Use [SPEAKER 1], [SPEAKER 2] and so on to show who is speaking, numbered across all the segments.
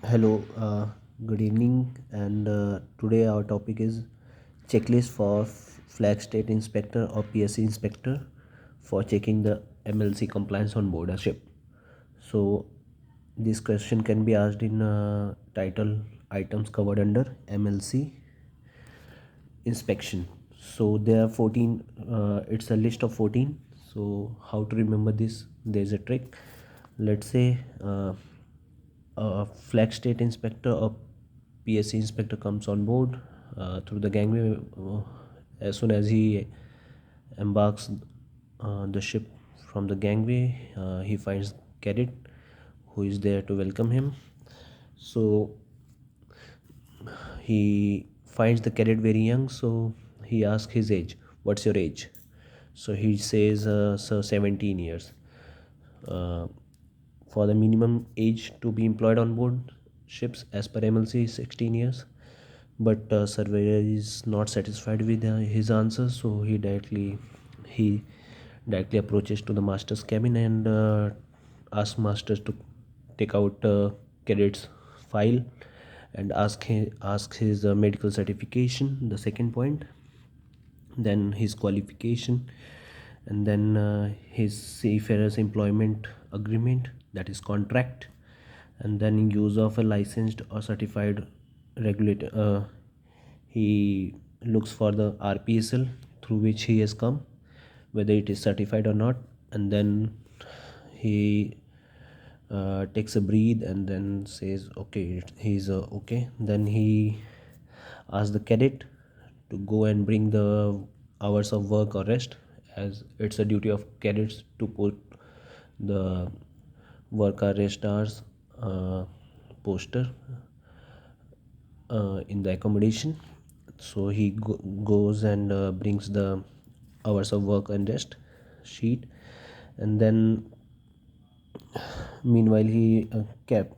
[SPEAKER 1] Hello, good evening, and today our topic is checklist for flag state inspector or PSC inspector for checking the MLC compliance on board a ship. So, this question can be asked in title items covered under MLC inspection. So, there are 14, it's a list of 14. So, how to remember this? There's a trick. Let's say a flag state inspector or PSC inspector comes on board through the gangway. As soon as he embarks the ship from the gangway, he finds cadet who is there to welcome him. So he finds the cadet very young, so he asks his age. What's your age? So he says, sir, 17 years. Uh, for the minimum age to be employed on board ships as per MLC is 16 years. But surveyor is not satisfied with his answer, so he directly approaches to the master's cabin and asks masters to take out cadet's file and ask his medical certification, the second point, then his qualification, and then his seafarer's employment agreement, that is contract, and then use of a licensed or certified regulator. He looks for the RPSL through which he has come, whether it is certified or not, and then he takes a breathe and then says okay, he's okay. Then he asks the cadet to go and bring the hours of work or rest, as it's a duty of cadets to put the work or rest hours poster in the accommodation. So he goes and brings the hours of work and rest sheet, and then meanwhile he kept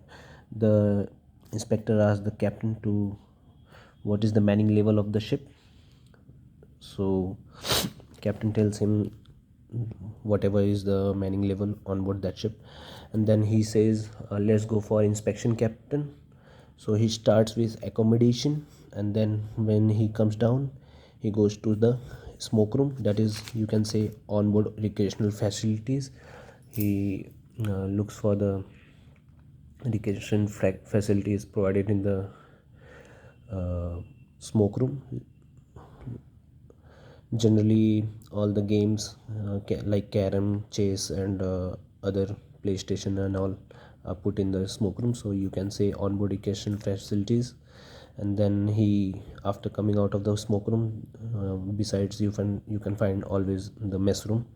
[SPEAKER 1] the inspector asked the captain to what is the manning level of the ship. So captain tells him whatever is the manning level on board that ship, and then he says, let's go for inspection, captain. So he starts with accommodation, and then when he comes down he goes to the smoke room, that is, you can say, on board recreational facilities. He looks for the recreation facilities provided in the smoke room. Generally all the games like carom, chess, and other PlayStation and all are put in the smoke room, so you can say onboard education facilities. And then he, after coming out of the smoke room, besides you can find always the mess room.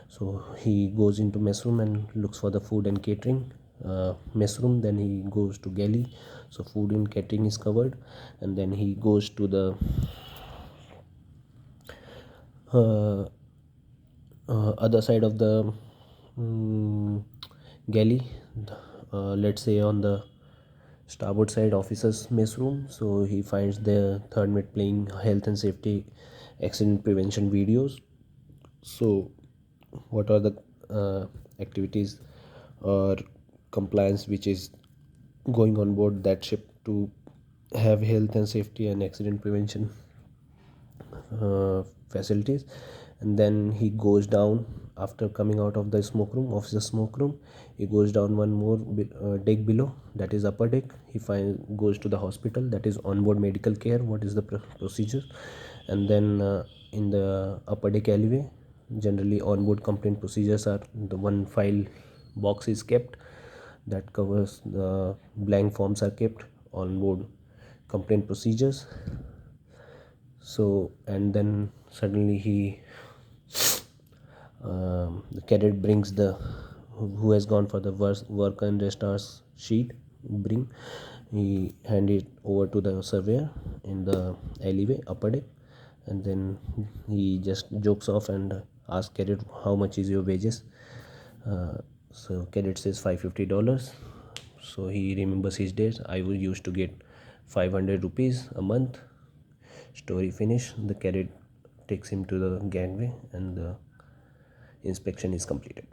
[SPEAKER 1] So he goes into mess room and looks for the food and catering mess room. Then he goes to galley, so food and catering is covered. And then he goes to the uh, other side of the mm, galley, let's say on the starboard side, officers mess room. So he finds the third mate playing health and safety accident prevention videos. So what are the activities or compliance which is going on board that ship to have health and safety and accident prevention facilities. And then he goes down, after coming out of the smoke room, he goes down one more deck below, that is upper deck. He goes to the hospital, that is onboard medical care, what is the procedure. And then in the upper deck alleyway, generally onboard complaint procedures are the one file box is kept that covers the blank forms are kept on board complaint procedures. So, and then suddenly the cadet brings the who has gone for the work and rest hours sheet, bring he hand it over to the surveyor in the alleyway upper deck. And then he just jokes off and asks cadet, how much is your wages? So cadet says $550. So he remembers his days. I used to get 500 rupees a month. Story finish. The cadet takes him to the gangway and the inspection is completed.